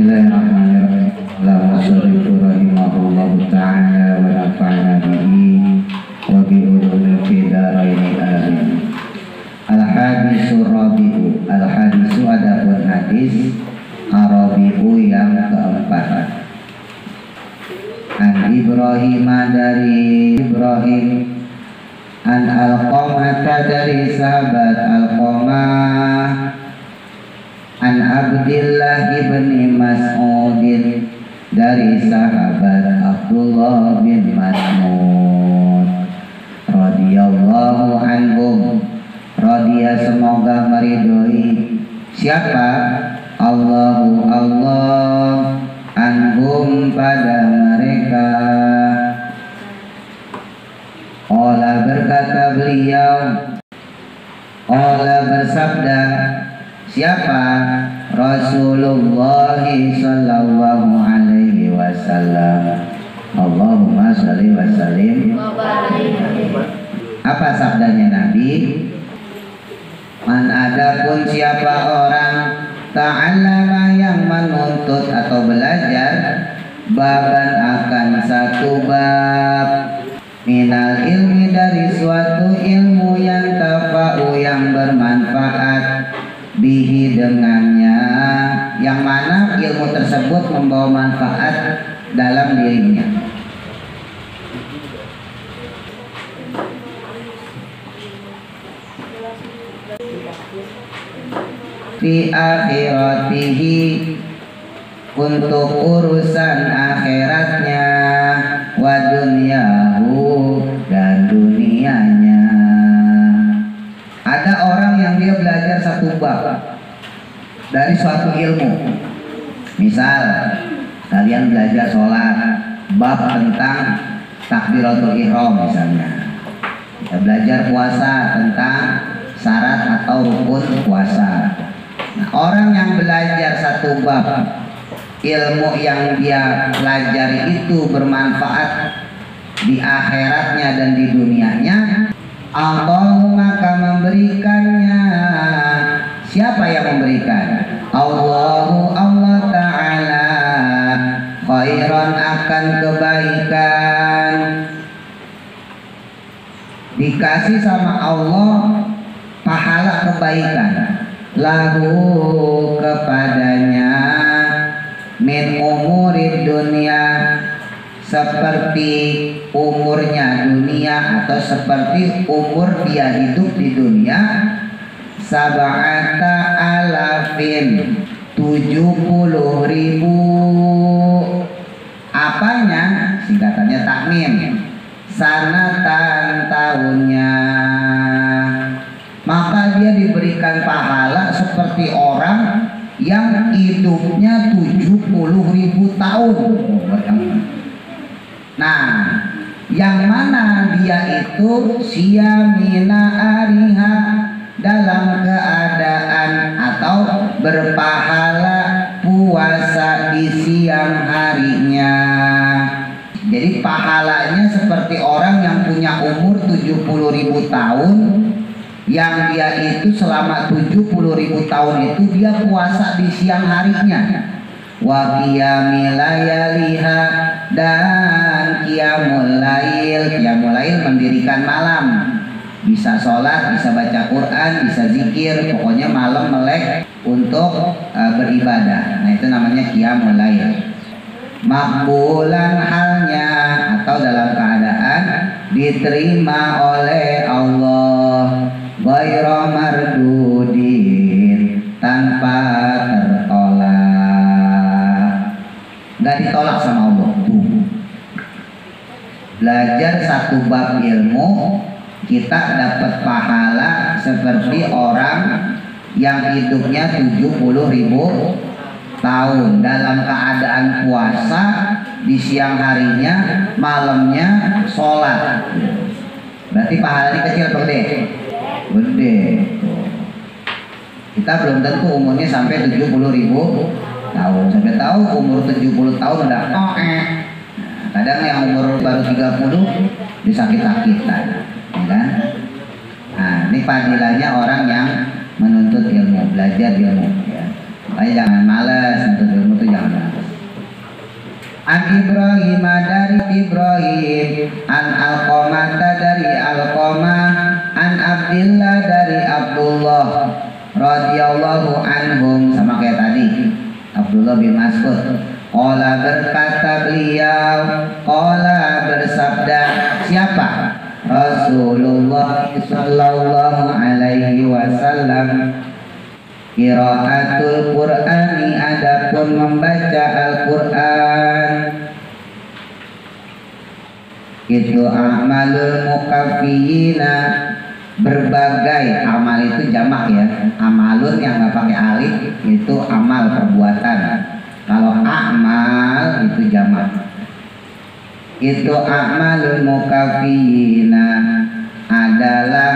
Bismillahirrahmanirrahim. Allahumma sholli rahimahullahu ta'ala wa nafa'na bihi wa bi ulumil fidaraini amin. Al-hadisu rabi'u. Al-hadisu adapun hadis Arabi'u yang keempat. An Ibrahim dari Ibrahim, an Alqamah dari sahabat Alqamah, an Abdillah ibni Mas'udin dari sahabat Abdullah bin Mas'ud radhiyallahu anhum, radhiya semoga meridhoi siapa Allahu Allah anhum pada mereka. Qala berkata beliau, qala bersabda siapa Rasulullah sallallahu alaihi wasallam. Allahumma sholli wa sallim. Apa sabdanya Nabi? Man adapun siapa orang ta'allama yang menuntut atau belajar baban akan satu bab minal ilmi dari suatu ilmu yang tafa'u yang bermanfaat bihi dengannya, yang mana ilmu tersebut membawa manfaat dalam dirinya. Fi akhiratihi untuk urusan akhiratnya, wa dunyahu dan dunianya. Ada orang yang dia belajar satu bab dari suatu ilmu. Misal kalian belajar sholat, bab tentang takbiratul ihram misalnya. Kita belajar puasa tentang syarat atau rukun puasa. Nah, orang yang belajar satu bab ilmu yang dia pelajari itu bermanfaat di akhiratnya dan di dunianya, Allah maka memberikannya. Siapa yang memberikan? Allahu Allah Ta'ala khairan akan kebaikan. Dikasih sama Allah pahala kebaikan lahu kepadanya min umurid dunia, seperti umurnya dunia atau seperti umur dia hidup di dunia, sab'ata alafin 70.000. Apanya? Singkatannya takmim. Sanatan tahunnya. Maka dia diberikan pahala seperti orang yang hidupnya 70.000 tahun. Nah, yang mana dia itu siyamina ariha, dalam keadaan atau berpahala puasa di siang harinya. Jadi pahalanya seperti orang yang punya umur 70.000 tahun, yang dia itu selama 70.000 tahun itu dia puasa di siang harinya. Wa qiyamil layaliha, dan qiyamul lail mendirikan malam. Bisa sholat, bisa baca Quran, bisa zikir, pokoknya malam melek untuk beribadah. Nah itu namanya qiyamul lail. Makbulan halnya, atau dalam keadaan diterima oleh Allah, ghairu mardudin, tanpa tertolak. Nggak ditolak sama Allah. Belajar satu bab ilmu, kita dapat pahala seperti orang yang hidupnya 70.000 tahun dalam keadaan puasa di siang harinya, malamnya sholat. Berarti pahalanya kecil atau gede? Gede. Kita belum tentu umurnya sampai 70.000 tahun. Sampai tahu umur 70 tahun udah kadang yang umur baru 30 disakit-sakitan, ya kan? Nah, ini fadilahnya orang yang menuntut ilmu, belajar ilmu, ya. Makanya jangan malas, menuntut ilmu itu jangan An Ibrahim dari Ibrahim, an Alqamah dari Alqamah, an Abdillah dari Abdullah radhiyallahu anhum, sama kayak tadi Abdullah bin Mas'ud. Qala berkata beliau, qala bersabda siapa? Rasulullah sallallahu alaihi wasallam, qiraatul Qur'ani, adapun membaca Al-Qur'an itu amalul mukaffiyina, berbagai amal itu jamak ya. Amalun yang nggak pakai alif itu amal perbuatan. Kalau amal itu jamak. Itu amalul mukaffiyina adalah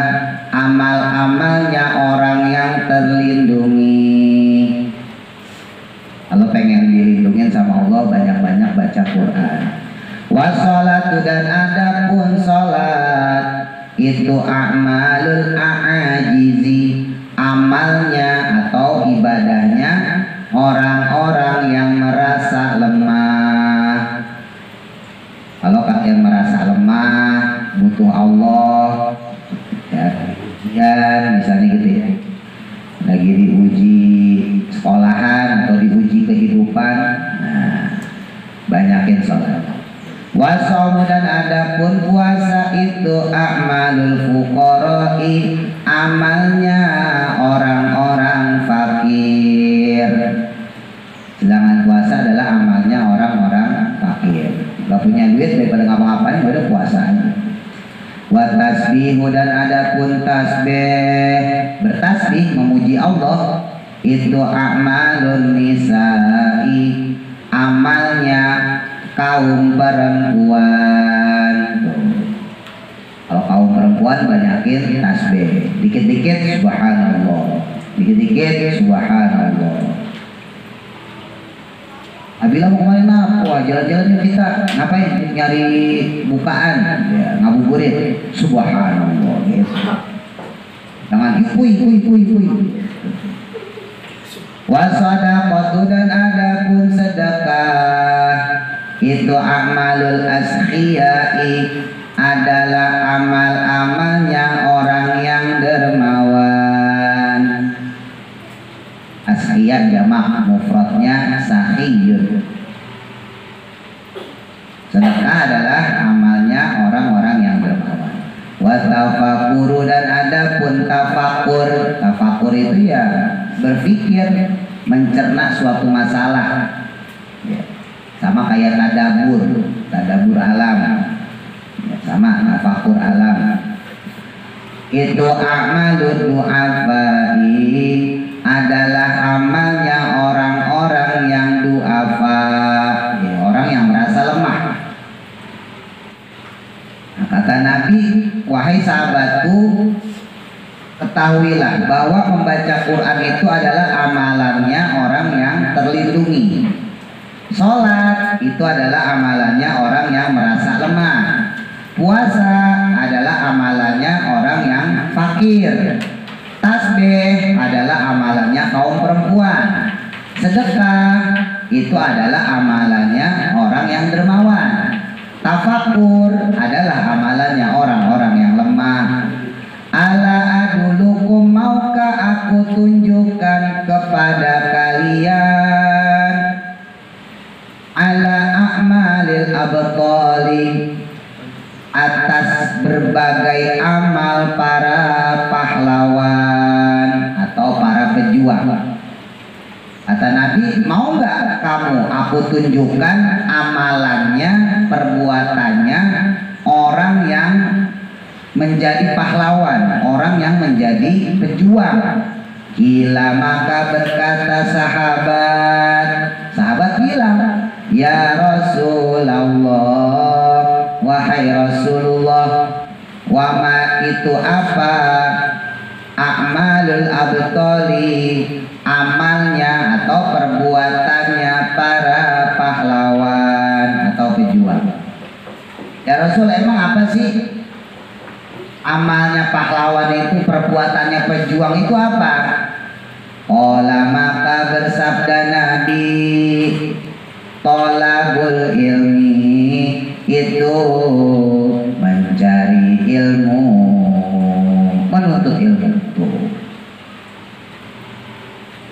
amal-amalnya orang yang terlindungi. Kalau pengen dilindungin sama Allah, banyak-banyak baca Quran. Wassalatu, dan adapun salat itu a'malul a'ajizi, amalnya atau ibadahnya orang-orang yang merasa lemah. Kalau kalian merasa lemah, butuh Allah, ya, ujian misalnya gitu ya, lagi diuji sekolahan atau diuji kehidupan, nah, banyakin sholat. Wasaumu, dan adapun puasa itu a'malul fuqara'i, amalnya orang-orang fakir. Sedangkan puasa adalah amalnya orang-orang fakir. Gak punya duit daripada ngapa-ngapain, udah puasa aja. Wa tasbihu, dan adapun tasbih, bertasbih memuji Allah, itu a'malun nisa'i, amalnya kaum perempuan. Kalau kaum perempuan banyakin tasbih, dikit-dikit subhanallah, dikit-dikit subhanallah. Abila mau kemarin apa? Jalan-jalan kita ngapain? Nyari bukaan, ya, ngabuburit. Subhanallah, gitu. Jangan ipui. Wasadaqatu, dan adapun sedekah itu amalul askhiyai, adalah amal-amalnya orang yang dermawan. Askhiyah jamak, mufradnya sahiyun. Sedekah adalah amalnya orang-orang yang dermawan. Wa tafakuru, dan adapun tafakur, tafakur itu ya berpikir, mencerna suatu masalah, ya, sama kayak tadabur alam, ya, sama tafakur alam. Itu amalul du'afai, adalah amalnya orang-orang yang du'afa, ya, orang yang merasa lemah. Nah, kata Nabi, wahai sahabatku, ketahuilah bahwa membaca Quran itu adalah amalannya orang yang terlindungi. Sholat itu adalah amalannya orang yang merasa lemah. Puasa adalah amalannya orang yang fakir. Tasbih adalah amalannya kaum perempuan. Sedekah itu adalah amalannya orang yang dermawan. Tafakur adalah amalannya orang-orang yang lemah. Ala adulukum, maukah aku tunjukkan kepada kalian, ala a'malil abtali, atas berbagai amal para pahlawan atau para pejuang. Kata Nabi, mau nggak kamu aku tunjukkan amalannya, perbuatannya orang yang menjadi pahlawan, orang yang menjadi pejuang. Gila, maka berkata sahabat bilang, ya Rasulullah, wahai Rasulullah, wama itu apa? A'malul abtali, amalnya atau perbuatannya para pahlawan atau pejuang. Ya Rasul, emang apa sih amalnya pahlawan itu, perbuatannya pejuang itu apa? Qala, maka bersabda Nabi, tolabul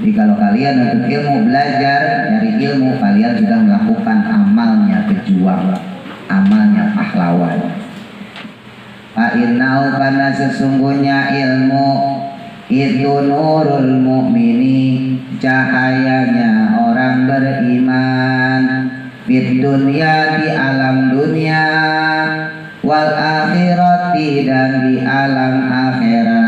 Jadi kalau kalian untuk ilmu belajar, cari ilmu, kalian sudah melakukan amalnya pejuang, amalnya pahlawan. Fa'innau karena sesungguhnya ilmu itu nurul mu'mini, cahayanya orang beriman, fid dunya di alam dunia, wal akhirati dan di alam akhirat.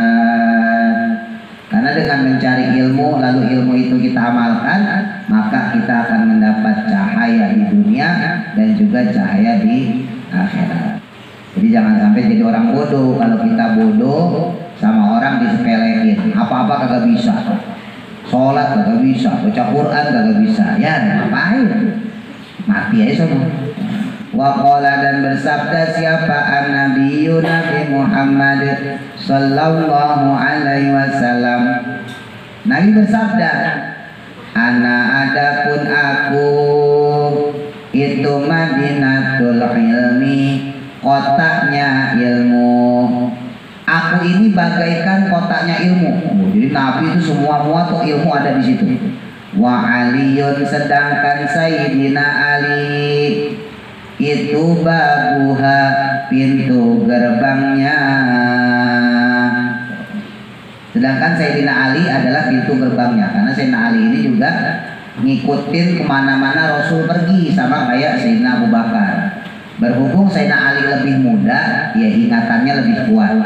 Karena dengan mencari ilmu lalu ilmu itu kita amalkan, maka kita akan mendapat cahaya di dunia dan juga cahaya di akhirat. Jadi jangan sampai jadi orang bodoh. Kalau kita bodoh sama orang disepelekin, apa-apa kagak bisa, sholat kagak bisa, baca Quran kagak bisa, ya ngapain? Mati aja semua. Waqala dan bersabda siapa an-nabiyyu Nabi Muhammad sallallahu alaihi wasallam. Nabi bersabda, ana adapun aku itu Madinatul ilmi, kotaknya ilmu. Aku ini bagaikan kotaknya ilmu. Jadi Nabi itu semua tuh ilmu ada di situ. Wa Aliyun sedangkan Sayyidina Ali itu babuha pintu gerbangnya. Sedangkan Sayyidina Ali adalah pintu gerbangnya. Karena Sayyidina Ali ini juga ngikutin kemana-mana Rasul pergi, sama kayak Sayyidina Abu Bakar. Berhubung Sayyidina Ali lebih muda, ya ingatannya lebih kuat.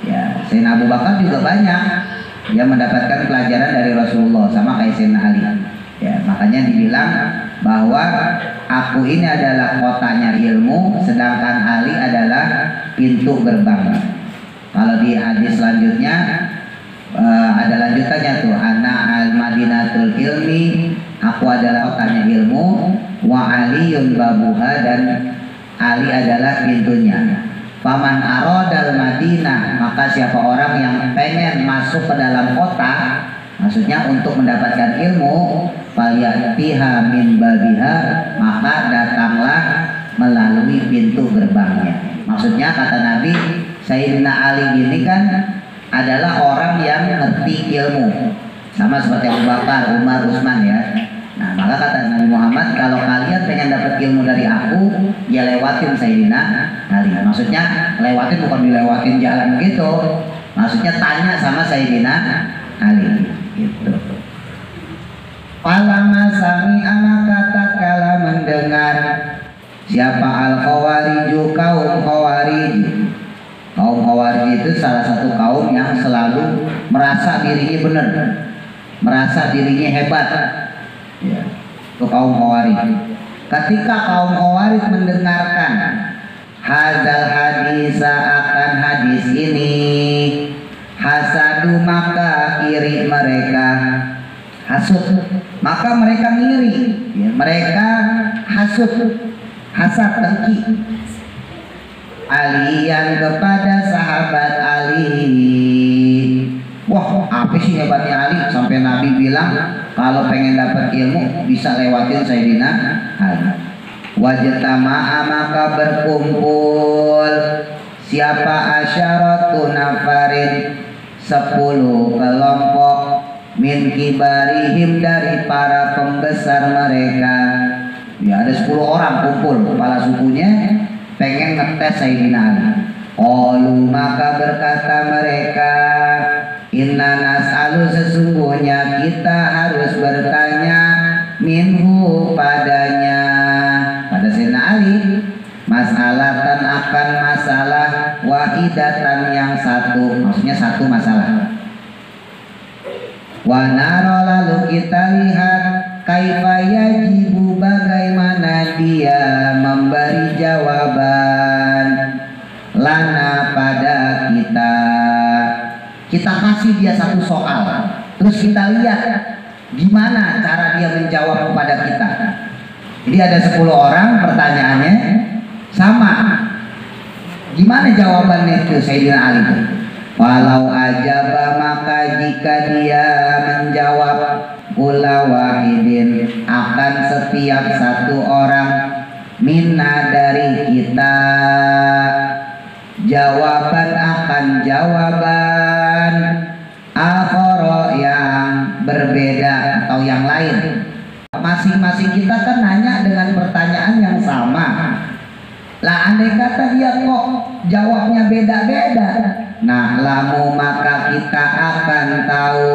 Ya, Sayyidina Abu Bakar juga banyak dia mendapatkan pelajaran dari Rasulullah, sama kayak Sayyidina Ali. Ya, makanya dibilang bahwa aku ini adalah kotanya ilmu, sedangkan Ali adalah pintu gerbangnya. Kalau di hadis selanjutnya ada lanjutannya tuh, ana al-madinatul ilmi, aku adalah kotanya ilmu, wa aliyun babuha dan Ali adalah pintunya. Faman aradal Madinah, maka siapa orang yang pengen masuk ke dalam kota, maksudnya untuk mendapatkan ilmu, falyatiha min babiha, maka datanglah melalui pintu gerbangnya. Maksudnya kata Nabi, Sayyidina Ali ini kan adalah orang yang ngerti ilmu, sama seperti Abu Bakar, Umar, Utsman ya. Nah, maka kata Nabi Muhammad, kalau kalian pengen dapat ilmu dari aku, ya lewatin Sayyidina Ali. Maksudnya lewatin bukan dilewatin jalan gitu. Maksudnya tanya sama Sayyidina Ali gitu. Falamma sami'a kata kala mendengar siapa al-khawariju kaum khawarij. Kaum khawarij itu salah satu kaum yang selalu merasa dirinya benar, merasa dirinya hebat. Ya, itu kaum Khawarij. Ketika kaum Khawarij mendengarkan hadzal hadisa akan hadis ini, hasadu maka iri mereka, hasud maka mereka ngiri, ya, mereka hasud, hasad dengki aliyan kepada sahabat Ali. Wah, apa sih hebatnya Ali sampai Nabi bilang kalau pengen dapat ilmu bisa lewatin Sayyidina Ali. Wajtama'a maka berkumpul siapa asyaratu nafarin 10 kelompok min kibarihim dari para pembesar mereka. Ya ada 10 orang kumpul kepala sukunya pengen ngetes Sayyidina Ali. Qalu maka berkata mereka, inna nas'alu sesungguhnya kita harus bertanya minhu padanya, pada Sayyidina Ali, masalatan akan masalah wahidatan yang satu, maksudnya satu masalah. Wa naro lalu kita lihat kaifa yajibu bagaimana dia memberi jawaban lana pada kita. Kita kasih dia satu soal, terus kita lihat gimana cara dia menjawab kepada kita. Jadi ada 10 orang, pertanyaannya sama. Gimana jawabannya itu Sayyidina Ali? Walau ajaba maka jika dia menjawab kula wahidin akan setiap satu orang minna dari kita, jawaban akan jawaban akhara yang berbeda, atau yang lain. Masing-masing kita kan nanya dengan pertanyaan yang sama. Lah andai kata dia kok jawabnya beda-beda, nah lamu maka kita akan tahu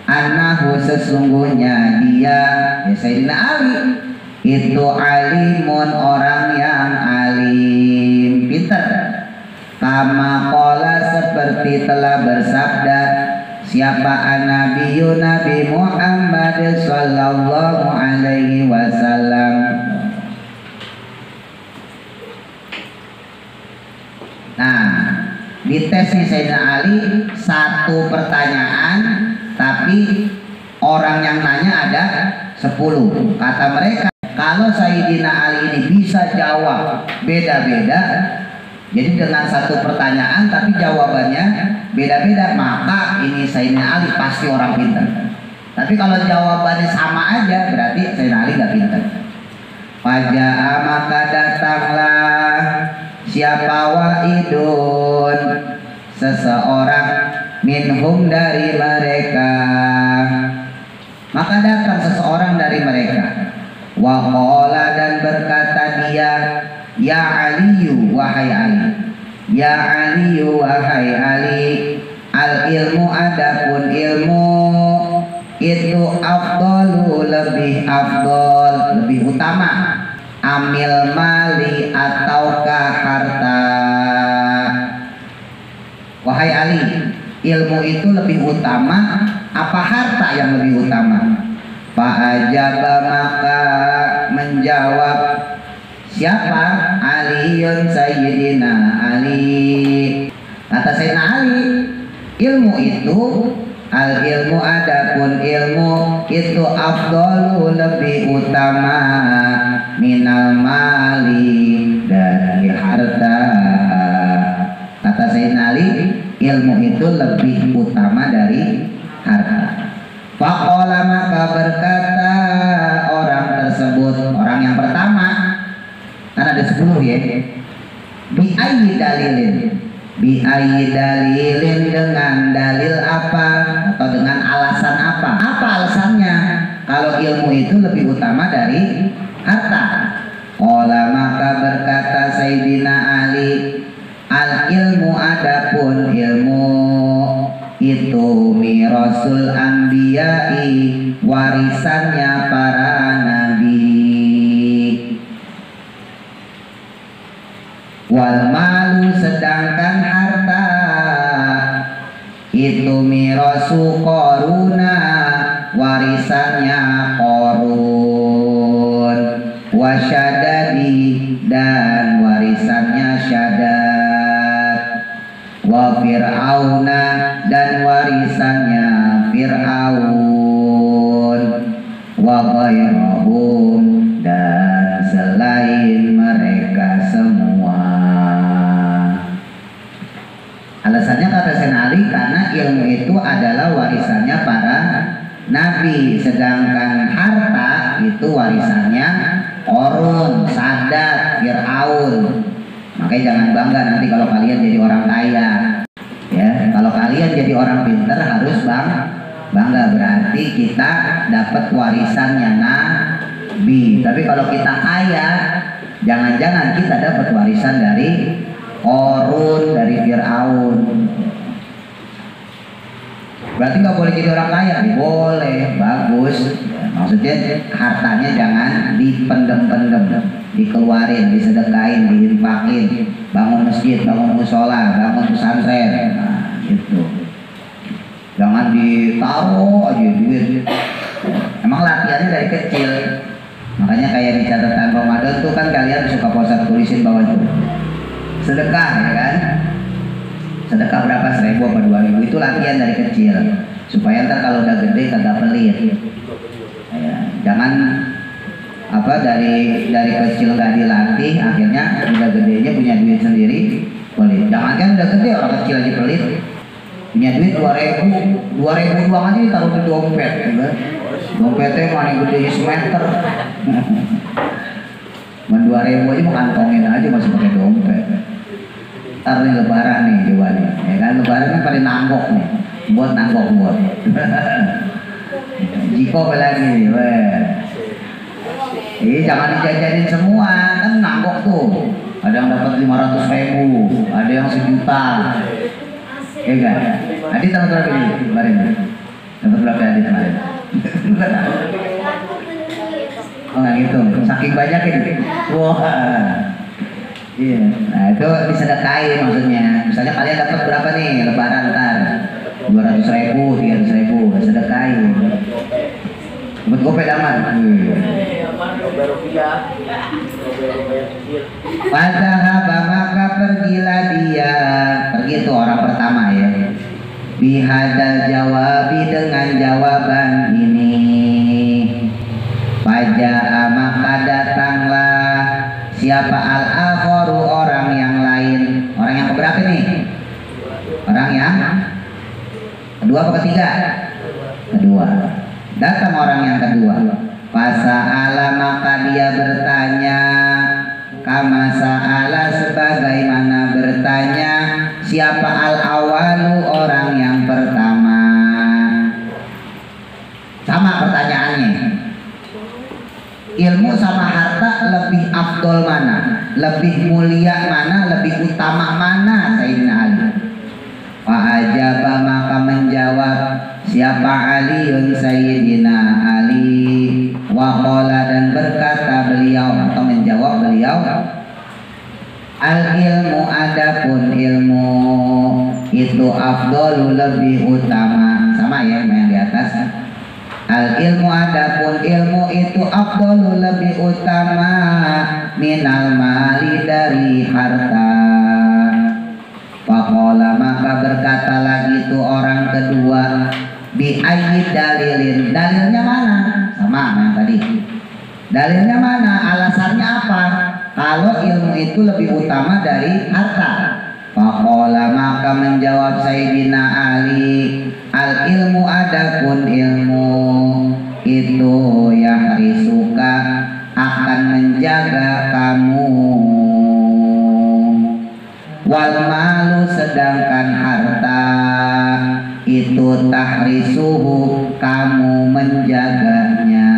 annahu sesungguhnya dia, ya Sayyidina Ali itu alimun orang yang alim, pintar. Kama qala seperti telah bersabda siapa an-nabiyyu Nabi Muhammad sallallahu alaihi wasallam. Nah, dites nih Sayyidina Ali satu pertanyaan, tapi orang yang nanya ada 10. Kata mereka, kalau Sayyidina Ali ini bisa jawab beda-beda, jadi dengan satu pertanyaan tapi jawabannya beda-beda, maka ini Sayyidina Ali pasti orang pintar. Tapi kalau jawabannya sama aja, berarti Sayyidina Ali gak pintar. Faja'a maka datanglah siapa wa'idun, seseorang minhum dari mereka. Maka datang seseorang dari mereka. Wa qala dan berkata dia, ya Aliyu wahai Ali, ya Aliyu wahai Ali, al ilmu adapun ilmu itu afdalu lebih afdal, lebih utama, amil mali ataukah harta. Wahai Ali, ilmu itu lebih utama apa harta yang lebih utama? Fa'ajaba maka menjawab siapa? Aliun Sayyidina Ali. Kata Sayyidina Ali, ilmu itu al ilmu adapun ilmu itu afdalu lebih utama minal mali dari harta. Kata Sayyidina Ali, ilmu itu lebih utama dari harta. Faqala maka berkata orang tersebut, orang yang pertama, kan ada 10 ya. Bi ayyi dalilin, bi ayyi dalilin, dengan dalil apa atau dengan alasan apa? Apa alasannya kalau ilmu itu lebih utama dari harta? Qala maka berkata Sayyidina Ali, al ilmu adapun ilmu itu mirasul anbiya'i, warisannya para nabi. Wal malu sedangkan harta itu mirasu Qaruna, warisannya Qarun. Wasyadadi dan warisannya Syadad. Wa fir'auna dan warisannya Fir'aun. Wa ghairahum dan selain mereka semua. Alasannya kata Sayyidina Ali, karena ilmu itu adalah warisannya para nabi, sedangkan harta itu warisannya Qarun, Sadad, Fir'aun. Makanya jangan bangga nanti kalau kalian jadi orang kaya. Ya, kalau kalian jadi orang pintar harus bangga, berarti kita dapat warisannya nabi. Tapi kalau kita kaya, jangan-jangan kita dapat warisan dari Qarun, dari Fir'aun. Berarti nggak boleh jadi orang kaya? Boleh, bagus. Maksudnya hartanya jangan dipendem-pendem, dikeluarin, disedekain, diinfakin, bangun masjid, bangun musola, bangun pesantren, nah, gitu. Jangan ditaruh aja duit. Emang latihannya dari kecil. Makanya kayak di catatan Ramadan tuh kan kalian suka poster tulisin bawah itu sedekah, ya kan? Sedekah berapa, 1.000 apa 2.000, itu latihan dari kecil supaya ntar kalau udah gede kagak pelit. Ya, jangan apa dari kecil nggak dilatih, akhirnya udah gedenya punya duit sendiri pelit. Jangan kan udah gede orang kecil aja pelit, punya duit 2.000 doang aja ditaruh di dompet, ya. Dompetnya mana gedenya semeter. Man 2.000 aja mau kantongin aja masih pakai dompet. Ntar nih lebaran nih coba nih, ya kan lebaran kan pada nanggok nih, buat nanggok buat. Iko lagi, jangan dijajanin semua, kan nangkok tuh. Ada yang dapat 500.000, ada yang 1 juta. Ya kan? Adi dapat berapa ini kemarin? Dapat berapa Adi kemarin? Oh nggak gitu, saking banyak ini. Wah. Iya. Nah itu disedekain maksudnya. Misalnya kalian dapat berapa nih lebaran ntar? 200.000, 300.000, sedekain. Buat gope daman. Padahaba maka pergilah dia. Pergi itu orang pertama ya. Bihadal jawabi dengan jawaban ini. Faja'a maka datanglah siapa al-akharu orang yang lain. Orang yang keberapa nih? Orang yang kedua apa ketiga? Kedua. Datang orang yang kedua. Fasa'ala maka dia bertanya, kama sa'ala sebagaimana bertanya siapa al-awalu orang yang pertama. Sama pertanyaannya. Ilmu sama harta lebih afdol mana? Lebih mulia mana? Lebih utama mana? Sayyidina Ali. Fa'ajaba maka menjawab siapa Aliun Sayyidina Ali. Waqala dan berkata beliau atau menjawab beliau, al ilmu adapun ilmu itu afdolu lebih utama. Sama ya yang di atas. Al ilmu adapun ilmu itu afdolu lebih utama minal mali dari harta. Faqala maka berkata lagi itu orang kedua, bi ayyi dalilin, dalilnya mana? Sama yang tadi. Dalilnya mana? Alasannya apa? Kalau ilmu itu lebih utama dari harta. Faqala maka menjawab Sayyidina Ali, al ilmu adapun ilmu itu yahrisuka akan menjaga kamu. Wal malu sedangkan harta itu tahrisuhu kamu menjaganya.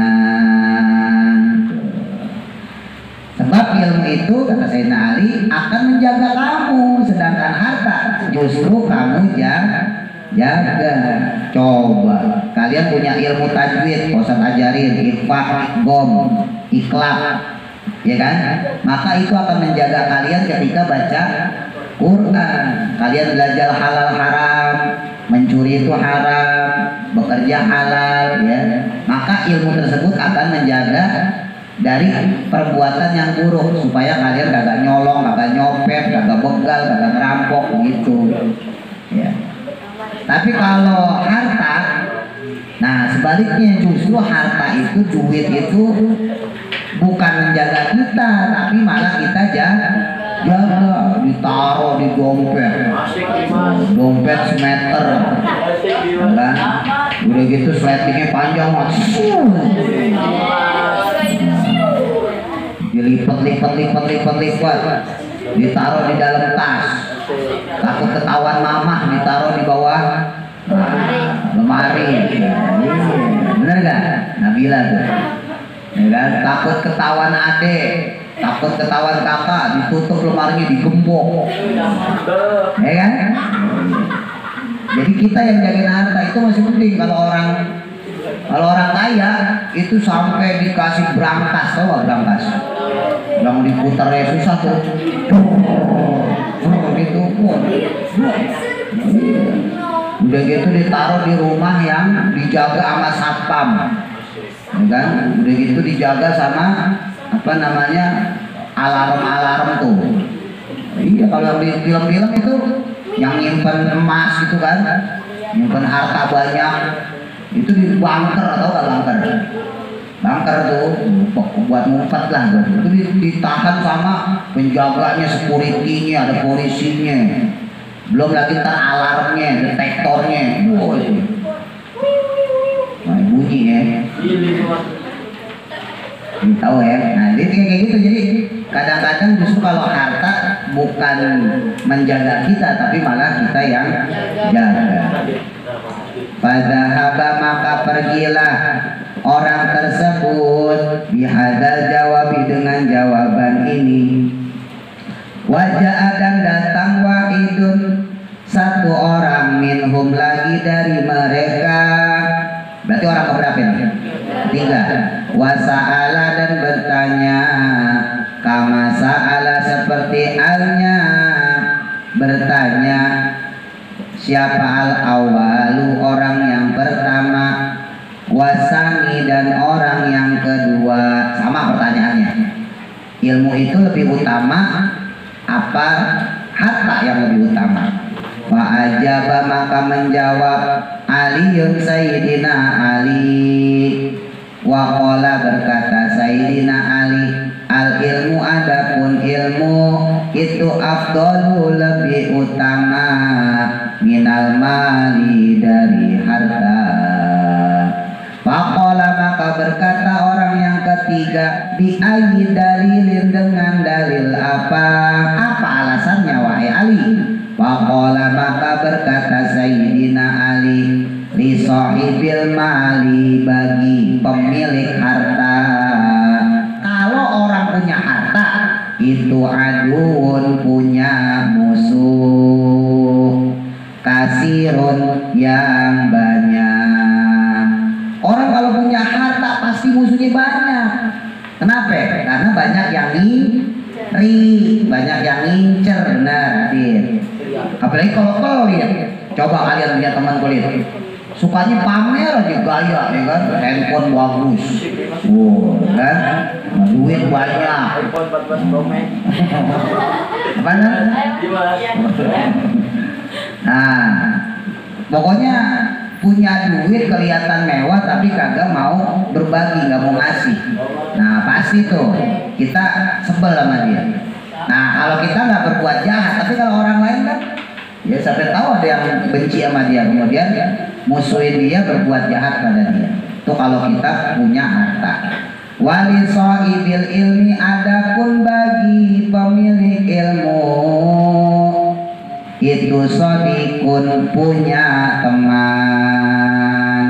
Sebab ilmu itu kata Sayyidina Ali akan menjaga kamu, sedangkan harta justru kamu jaga. Coba kalian punya ilmu tajwid, Ustaz ajarin ikhfa, gom, ikhlaq, ya kan? Maka itu akan menjaga kalian ketika baca Quran. Kalian belajar halal haram, mencuri itu haram, bekerja halal, ya. Maka ilmu tersebut akan menjaga dari perbuatan yang buruk supaya kalian kagak nyolong, kagak nyopet, kagak begal, kagak ngerampok gitu. Ya. Tapi kalau harta, nah sebaliknya justru harta itu, duit itu bukan menjaga kita, tapi malah kita jaga, ditaruh di dompet semeter, kan? Udah gitu sletingnya panjang, dilipat, ditaruh di dalam tas, takut ketahuan mamah, ditaruh di bawah lemari, bener gak? Nabila tuh, ya kan? Takut ketahuan adik, takut ketahuan kakak, ditutup lemarinya, digembok, ya kan? Jadi kita yang jagain harta itu masih penting. Kalau orang kaya itu sampai dikasih brankas, tau gak brankas? Yang diputarnya susah tuh, gitu pun. Udah gitu ditaruh di rumah yang dijaga sama satpam, ya kan? Udah gitu dijaga sama apa namanya alarm tuh. Iya, kalau di film-film itu yang nyimpen emas itu kan, nyimpen harta banyak, itu di bunker atau nggak bunker? Bunker tuh buat ngumpet lah, itu ditahan sama penjaganya, security-nya, ada polisinya, belum lagi ntar alarmnya, detektornya, nah bunyi ya, tahu ya. Nah jadi kayak gitu. Jadi kadang-kadang justru kalau harta bukan menjaga kita, tapi malah kita yang jaga. Fadhahaba maka pergilah orang tersebut bihadzal jawabi dengan jawaban ini. Wajah dan datang wahidun satu orang minhum lagi dari mereka. Berarti orang keberapa ini? Tiga. Wasa'ala dan bertanya kama sa'ala seperti alnya bertanya. Siapa al-awalu orang yang pertama, wasani dan orang yang kedua. Sama pertanyaannya. Ilmu itu lebih utama apa harta yang lebih utama? Fa'ajaba maka menjawab Aliyun Sayyidina Ali. Waqala berkata Sayyidina Ali, al ilmu adapun ilmu itu afdalu lebih utama minal mali dari harta. Faqala maka berkata orang yang ketiga, bi ayyi dalilin dengan dalil apa? Apa alasannya wahai Ali? Faqala maka berkata Sayyidina Ali, li sahibil mali bagi pemilik harta. Kalau orang punya harta itu aduun punya musuh, kasirun yang banyak. Orang kalau punya harta pasti musuhnya banyak. Kenapa? Karena banyak yang iri, banyak yang ngincer, benar, Adit. Apalagi kalau pelit. Coba kalian lihat teman kulit, sukanya pamer aja gaya, ya kan? Handphone bagus, kan? Duit banyak. Apa nah, pokoknya punya duit kelihatan mewah tapi kagak mau berbagi, nggak mau ngasih. Nah pasti tuh kita sebel sama dia. Nah kalau kita nggak berbuat jahat, tapi kalau orang lain kan ya sampai tahu ada yang benci sama dia, kemudian musuhin dia, berbuat jahat pada dia. Itu kalau kita punya harta. Wali sahibil ilmi adapun bagi pemilik ilmu itu sodikun punya teman,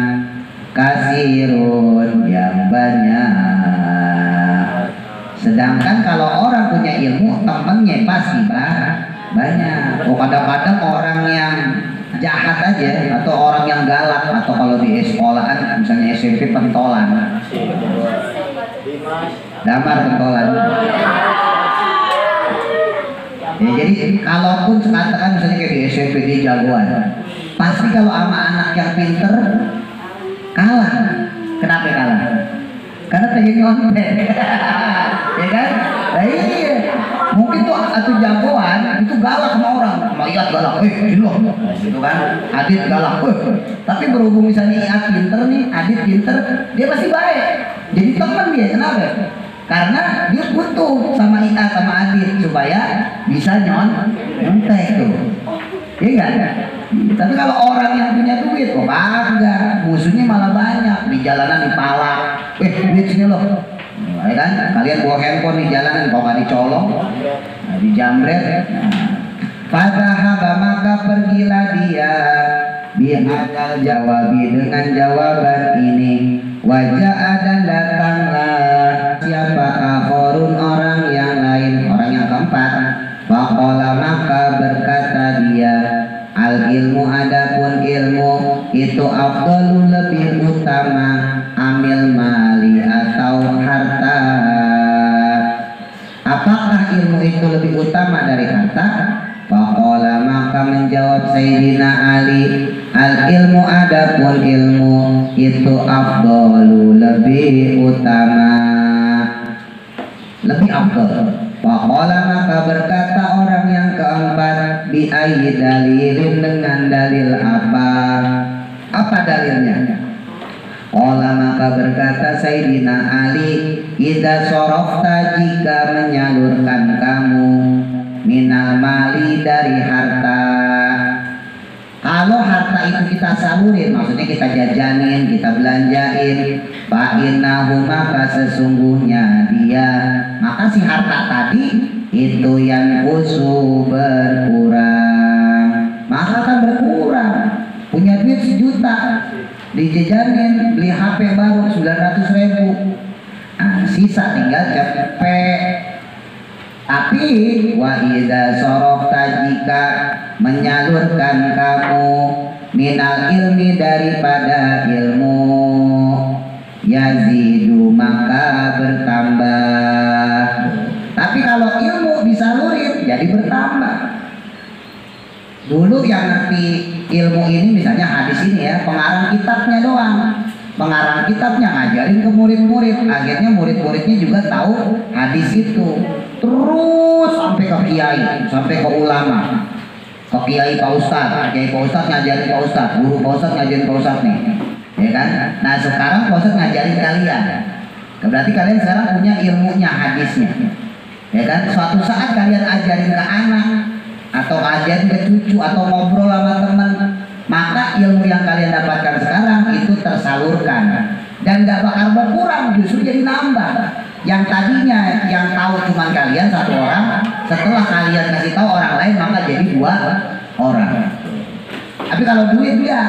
kasirun yang banyak. Sedangkan kalau orang punya ilmu temennya pasti banyak. Oh kadang-kadang orang yang jahat aja atau orang yang galak, atau kalau di sekolahan misalnya SMP pentolan, damar pentolan. Ya, jadi kalaupun katakan misalnya kayak di SMP di jagoan, pasti kalau sama anak yang pinter kalah. Kenapa kalah? Karena pengen nyontek. Ya kan? Nah, iya. Mungkin tuh atau jagoan itu galak sama orang, lihat galak, sini loh, gitu kan? Adit galak, tapi berhubung misalnya Iat pinter nih, Adit pinter, dia pasti baik. Jadi teman dia, kenapa? Karena dia butuh sama Iat sama Adit supaya bisa nyontek tuh. Iya enggak? Tapi kalau orang yang punya duit, kok kagak, musuhnya malah banyak, di jalanan dipalak, duit sini loh. Ya kan? Kalian bawa handphone di jalanan, kalau nggak dicolong, dijamret. Fadhahaba maka pergilah dia bihadzal jawabi dengan jawaban ini. Wajah dan datanglah siapa akhorun orang yang lain, orang yang keempat. Faqala maka berkata dia, al ilmu adapun ilmu itu afdalu lebih utama amil mali atau harta. Apakah ilmu itu lebih utama dari harta? Faqala maka menjawab Sayyidina Ali, al ilmu adapun ilmu itu afdalu lebih utama, lebih afdal. Faqala maka berkata orang yang keempat, bi ayyi dalilin dengan dalil apa? Apa dalilnya? Qala maka berkata Sayyidina Ali, idza sorofta jika menyalurkan kamu minal mali dari harta. Kalau harta itu kita salurin, maksudnya kita jajanin, kita belanjain, fa innahu maka sesungguhnya dia, maka si harta tadi itu yang berkurang, maka akan berkurang. Punya duit 1 juta juta, dijajanin, beli HP baru 900.000. Nah, sisa tinggal cepet. Tapi wa idza sorofta, jika menyalurkan kamu minal ilmi daripada ilmu, yazidu maka bertambah. Tapi kalau ilmu disalurin jadi bertambah. Dulu yang ngerti ilmu ini misalnya hadis ini ya, pengarang kitabnya doang. Pengarang kitabnya ngajarin ke murid-murid, akhirnya murid-muridnya juga tahu hadis itu. Terus sampai ke kiai, sampai ke ulama, ke kiai Pak Ustadz, kiai Pak Ustadz ngajarin Pak Ustadz, guru Pak Ustadz ngajarin Pak Ustadz nih, ya kan? Nah sekarang Pak Ustadz ngajarin kalian, berarti kalian sekarang punya ilmunya hadisnya, ya kan? Suatu saat kalian ajarin ke anak, atau ajarin ke cucu, atau ngobrol sama teman, maka ilmu yang kalian dapatkan sekarang itu tersalurkan dan gak bakal berkurang, justru jadi nambah. Yang tadinya yang tahu cuma kalian satu orang, setelah kalian kasih tahu orang lain maka jadi 2 orang. Tapi kalau duit ya,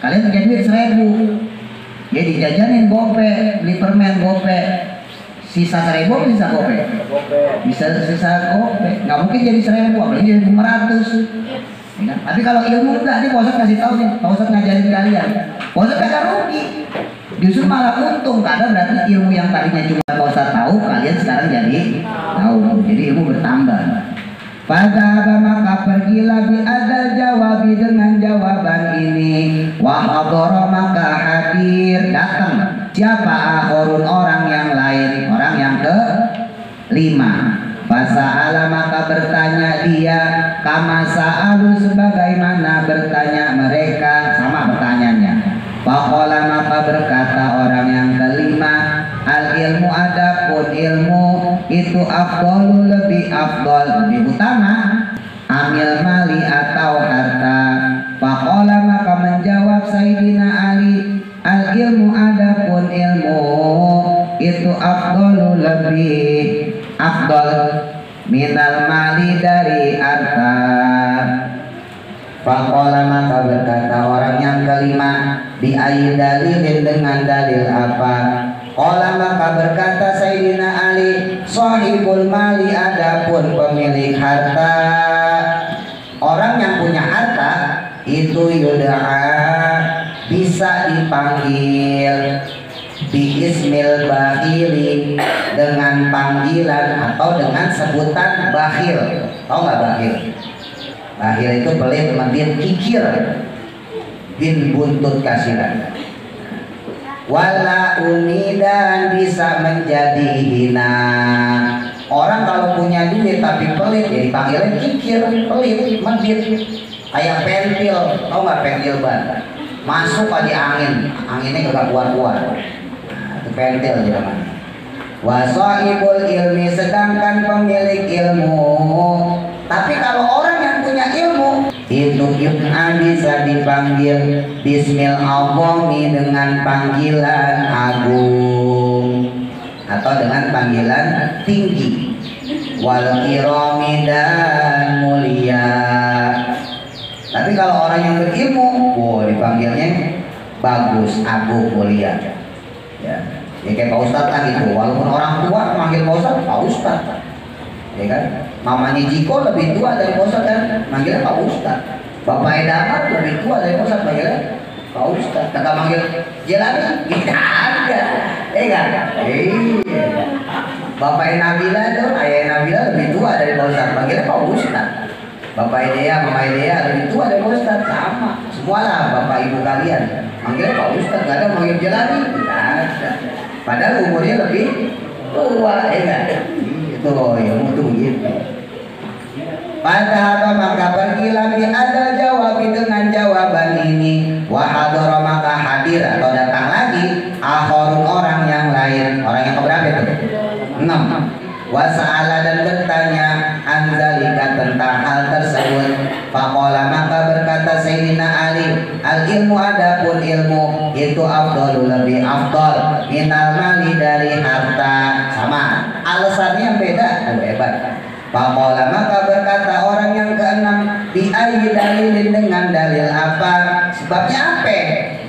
kalian punya duit 1.000, ya dijajanin gope, beli permen gope, sisa 1.000 sisa gope, bisa sisa gope, nggak mungkin jadi 1.000, apalagi jadi 500. Ya, tapi kalau ilmu enggak, nih Pak Ustadz kasih tahu nih, Pak Ustadz ngajarin kalian, Pak Ustadz kagak rugi, justru malah untung, karena berarti ilmu yang tadinya cuma Pak Ustadz tahu, kalian sekarang jadi tahu, jadi ilmu bertambah. Pada maka pergilah bi adal jawabi dengan jawaban ini, wahadoro maka hadir, datang siapa akhorun orang yang lain, orang yang ke-5. Fasa'ala maka bertanya dia, kama sa'alu sebagaimana bertanya mereka, sama pertanyaannya. Faqala maka berkata orang yang ke-5, al ilmu adapun ilmu itu afdalu lebih afdal, lebih utama, amil mali atau harta. Faqala maka menjawab Sayyidina Ali, al ilmu adapun ilmu itu afdalu lebih afdal minal mali dari harta. Faqala maka berkata orang yang ke-5, bi ayyi dalilin dengan dalil apa? Qala maka berkata Sayyidina Ali, sahibul mali adapun pemilik harta. Orang yang punya harta itu yud'a bisa dipanggil biismil bakhili dengan panggilan atau dengan sebutan bakhil. Tahu nggak bakhil? Bakhil itu pelit, bin kikir, bin buntut kasiran. Wala unidan bisa menjadi hina. Orang kalau punya duit tapi pelit ya dipanggilnya kikir, pelit, medit. Kayak pentil, tahu nggak pentil ban? Masuk aja angin, anginnya gak kuat-kuat. Itu pentil namanya. Wasaibul ilmi sedangkan pemilik ilmu. Tapi kalau orang yang punya ilmu itu yukna bisa dipanggil bismil azami dengan panggilan agung atau dengan panggilan tinggi, wal kirami dan mulia. Tapi kalau orang yang berilmu, dipanggilnya bagus, agung, mulia. Ya, kayak Pak Ustadz kan gitu. Walaupun orang tua manggil Pak Ustadz, Pak Ustadz. Ya kan? Mamanya Jiko lebih tua dari Pak Ustadz kan, manggilnya Pak Ustadz. Bapak Edamar lebih tua dari Pak Ustadz, manggilnya Pak Ustadz. Kagak manggil Jelani, tidak ada. Kan? Iya. Bapak Nabila tuh, ayah Nabila lebih tua dari Pak Ustadz, manggilnya Pak Ustadz. Bapak Idea, Mama Idea lebih tua dari Pak Ustadz, sama. Semualah bapak ibu kalian manggilnya Pak Ustadz, gak ada manggil Jelani, tidak ada. Padahal umurnya lebih tua, kan? Itu ilmu tuh begitu. Pada maka pergilah bi ada jawab dengan jawaban ini, wahadoro maka hadir atau datang lagi akhorun orang yang lain. Orang yang keberapa itu? 6. Wasa'ala dan bertanya anzalika tentang hal tersebut. Faqala maka berkata Sayyidina Ali, al ilmu adapun ilmu itu afdalu lebih afdal minal mali dari harta. Sama alasannya yang beda, hebat. Faqala maka berkata orang yang ke-6, Biayi dalilin dengan dalil apa? Sebabnya apa?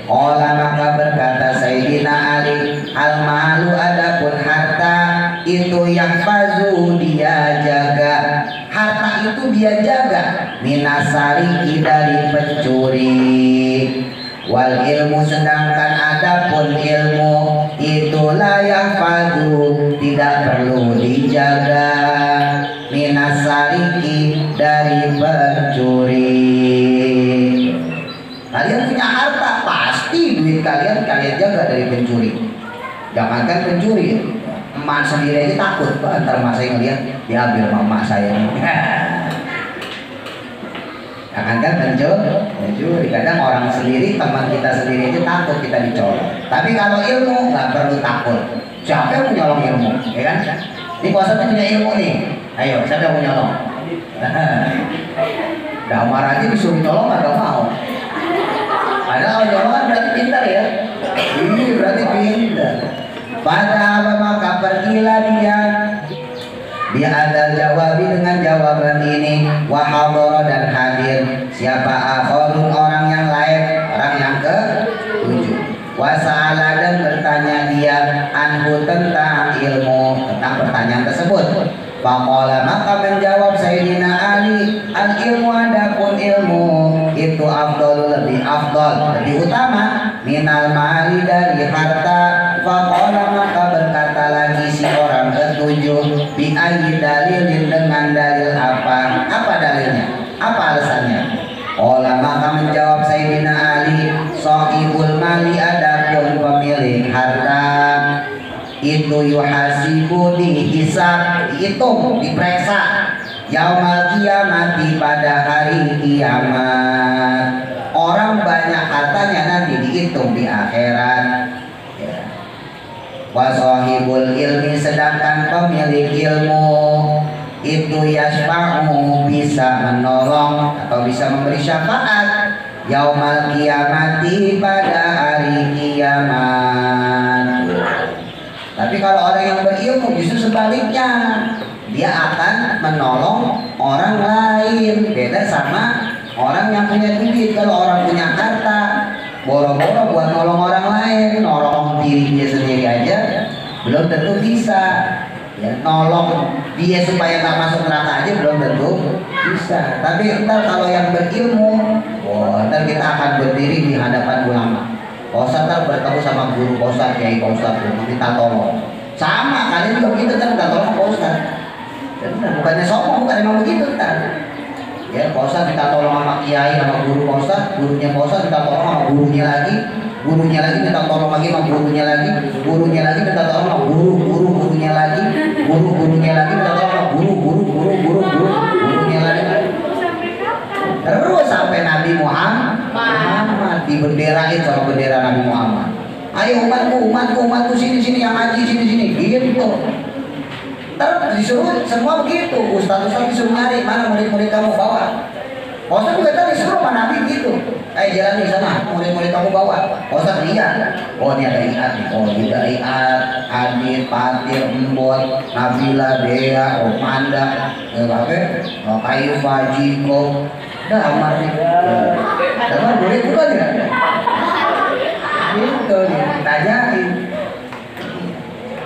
Olah maka berkata Sayyidina Ali, al malu adapun harta itu yang fazu dia jaga, harta itu dia jaga, minasariki dari pencuri. Wal ilmu sedangkan adapun ilmu itulah yang fazu tidak perlu dijaga, minasariki dari pencuri. Kalian punya harta, pasti duit kalian jaga dari pencuri. Jangankan pencuri, emak sendiri aja takut, ntar emak saya ngeliat diambil mama saya. Jangankan pencuri, kadang orang sendiri, teman kita sendiri aja takut kita dicolong. Tapi kalau ilmu nggak perlu takut. Siapa yang mau nyolong ilmu, ya kan? Ini kuasa punya ilmu nih. Ayo, siapa yang mau nyolong? Damar aja disuruh nyolong nggak mau. Padahal nyolongan berarti pintar ya. Ini berarti pintar. Pada apa maka pergilah dia ada jawabi dengan jawaban ini, wahadara dan hadir siapa akhirun orang yang lain, orang yang ketujuh. Wasa'ala dan bertanya dia anhu tentang ilmu, tentang pertanyaan tersebut. Faqala maka menjawab Sayyidina Ali, al ilmu adapun ilmu itu afdal, lebih afdal, lebih utama minal mali dari harta. Faqala maka berkata lagi si orang ketujuh, bi ayyi dalilin dengan dalil apa? Apa dalilnya? Apa alasannya? Qala maka menjawab Sayyidina Ali, sahibul mali adapun pemilik harta itu yuhasibu dihisab, dihitung, diperiksa yaumal qiyamati pada hari kiamat. Orang banyak hartanya nanti dihitung di akhirat. Wa sahibul ilmi sedangkan pemilik ilmu itu yasfa'u bisa menolong atau bisa memberi syafaat yaumal qiyamati pada hari kiamat. Tapi kalau orang yang berilmu justru sebaliknya, dia akan menolong orang lain. Beda sama orang yang punya duit. Kalau orang punya harta, boro-boro buat nolong orang lain, nolong diri dia sendiri aja belum tentu bisa. Ya, nolong dia supaya tak masuk neraka aja belum tentu bisa. Tapi entar kalau yang berilmu, ntar kita akan berdiri di hadapan ulama. Ustaz ntar bertemu sama guru Ustaz, kiai Ustaz, minta tolong. Sama kalian juga begitu kan, minta tolong ke Ustaz. Bukannya sombong, bukan emang begitu ntar. Ya, Ustaz minta tolong sama kiai, sama guru Ustaz, gurunya Ustaz minta tolong sama gurunya lagi minta tolong lagi sama gurunya lagi minta tolong sama gurunya lagi minta tolong sama gurunya lagi. Terus sampai Nabi Muhammad dibenderain sama bendera Nabi Muhammad. Ayo umatku sini yang ngaji sini gitu. Ntar disuruh semua begitu, ustaz disuruh nyari mana murid-murid kamu bawa. Ustaz juga tadi disuruh sama Nabi gitu. Jalan di sana, murid-murid kamu bawa. Ustaz lihat, oh ini ada Iat nih, oh ini ada Iat, Adit, Patir, Embon, Nabila, Dea, Manda, Kayu, Fajiko, Damar nih. Damar boleh bukan ya? Gitu nih, tanyain.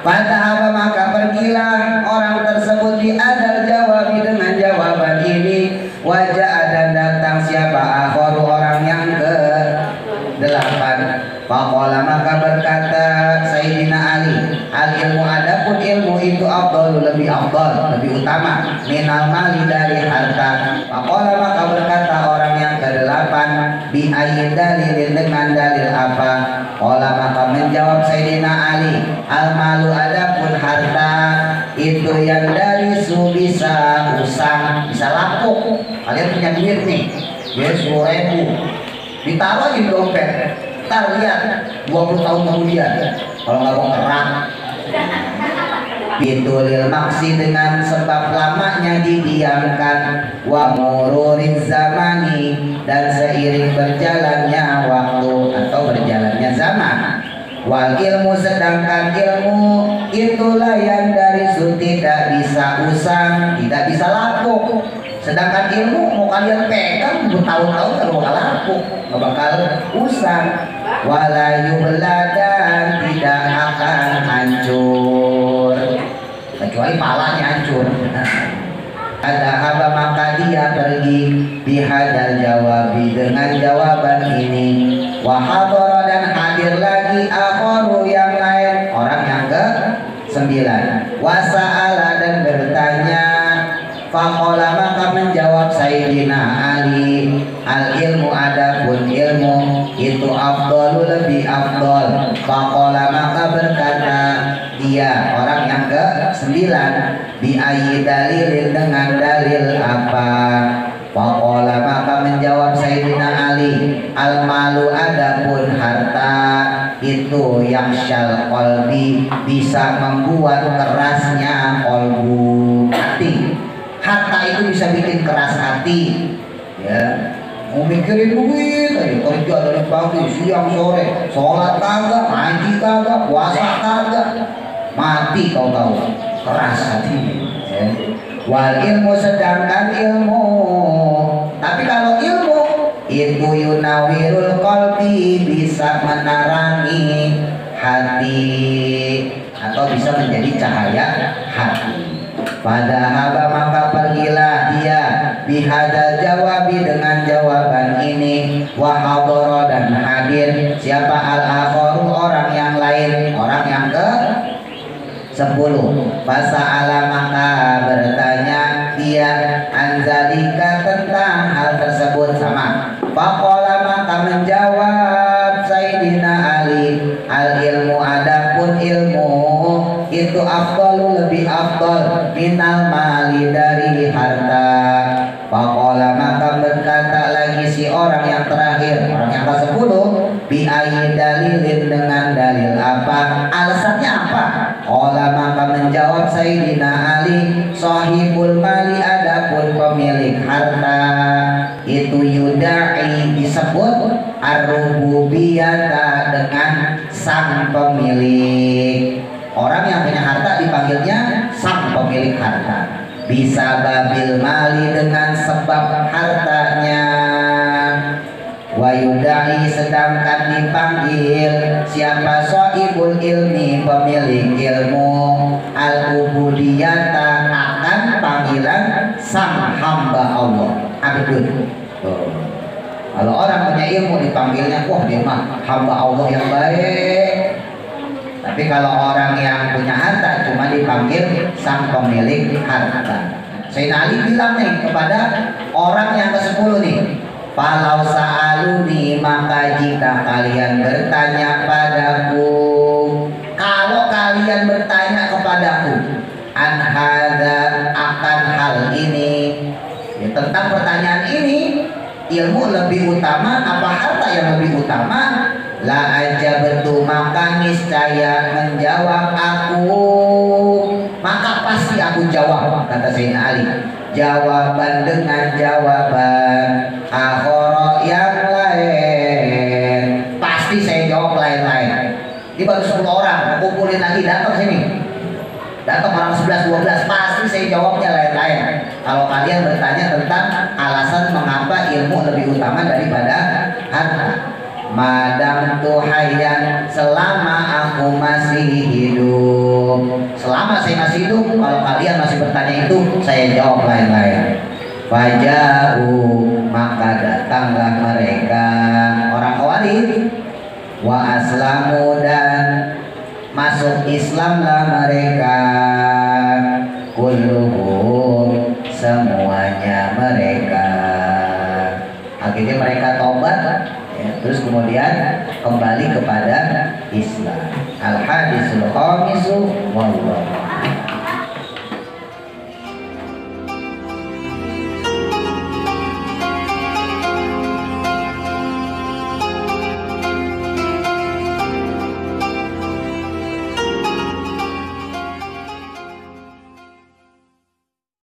Pada apa maka pergilah orang tersebut diadal jawabi dengan jawaban ini. Wajah dan datang siapa akhoru orang yang ke-8. Faqala maka berkata Sayyidina Ali, al ilmu adapun ilmu itu afdal, lebih afdal, lebih utama minal mali dari harta. Faqala maka berkata orang yang ke-8, bi ayyi dalilin dengan dalil apa? Qala maka menjawab Sayyidina Ali, al malu adapun harta itu yang dari bisa usang, bisa lapuk. Kalian punya duit nih, ya 10.000, ditaruh di dompet. Ntar lihat 20 tahun kemudian kalau nggak mau kerak. Bitulil maksi dengan sebab lamanya didiamkan, wa mururiz zamani dan seiring berjalannya waktu atau berjalannya zaman. Wal ilmu sedangkan ilmu itulah yang dari tidak bisa usang, tidak bisa lapuk. Sedangkan ilmu mau kalian pegang bertahun-tahun nggak bakal laku, nggak bakal usang. Wala yubladan, tidak akan hancur kecuali palanya hancur. Ada haba maka dia pergi bihadal jawabi dengan jawaban ini. Wahadara dan hadir lagi akharu yang lain, orang yang ke-9. Wasa'ala dan bertanya. Faqala maka menjawab Sayyidina Ali, al ilmu adapun ilmu itu afdalu lebih afdal. Faqala maka berkata dia orang yang ke-9, bi ayyi dalilin dengan dalil apa? Faqala maka menjawab Sayyidina Ali, al malu adapun harta itu yang syal qalbi, bisa membuat kerasnya qalbu, hati. Harta itu bisa bikin keras hati, ya. Mau mikirin duit, kerja dari pagi, siang, sore, sholat kagak, ngaji kagak, puasa kagak, mati kau tahu, keras hati. Ya. Wal ilmu sedangkan ilmu, tapi kalau ilmu itu yunawirul qalbi, bisa menerangi hati atau bisa menjadi cahaya hati. Pada haba maka pergilah dia bihadal jawabi dengan jawaban ini. Wahadara dan hadir siapa al-akharu orang yang lain, orang yang ke-10. Fasa'ala maka bertanya dia anzalika tentang hal tersebut sama. Faqala maka menjawab Sayyidina Ali, al ilmu adapun ilmu itu afdalu lebih afdal minal mali dari harta. Faqala maka berkata lagi si orang yang terakhir, orang yang ke-10, bi ayyi dalilin dengan dalil apa? Alasannya apa? Qala maka menjawab Sayyidina Ali, sahibul mali adapun pemilik harta itu yudai disebut ar-rububiyata dengan sang pemilik. Orang yang punya harta dipanggilnya sang pemilik harta. Bisa babil mali dengan sebab hartanya. Wa yudai sedangkan dipanggil siapa sahibul ilmi pemilik ilmu, al-ubudiyata akan panggilan sang hamba Allah, abdun. Kalau orang punya ilmu dipanggilnya wah dia mah hamba Allah yang baik. Tapi kalau orang yang punya harta cuma dipanggil sang pemilik harta. Sayyidina Ali bilang nih kepada orang yang ke-10 nih, falau sa'aluni maka jika kalian bertanya padaku, kalau kalian bertanya kepadaku an hadza akan hal ini, ya, tentang pertanyaan ini, ilmu lebih utama apa harta yang lebih utama? La ajabtu maka niscaya menjawab aku, maka pasti aku jawab, kata Sayyidina Ali. Jawaban dengan jawaban akhara yang lain, pasti saya jawab lain-lain. Ini baru 10 orang, kumpulin lagi datang sini. Datang orang 11-12 pasti saya jawabnya lain-lain. Kalau kalian bertanya tentang alasan mengapa ilmu lebih utama daripada harta. Madam tuhayyan, selama aku masih hidup, selama saya masih hidup, kalau kalian masih bertanya itu, saya jawab lain-lain. Faja'u maka datanglah mereka orang Khawarij, wa aslamu dan masuk Islamlah mereka, kulluhum semuanya mereka. Akhirnya mereka tobat. Terus kemudian kembali kepada Islam. Al-hadisul khamisu wallahu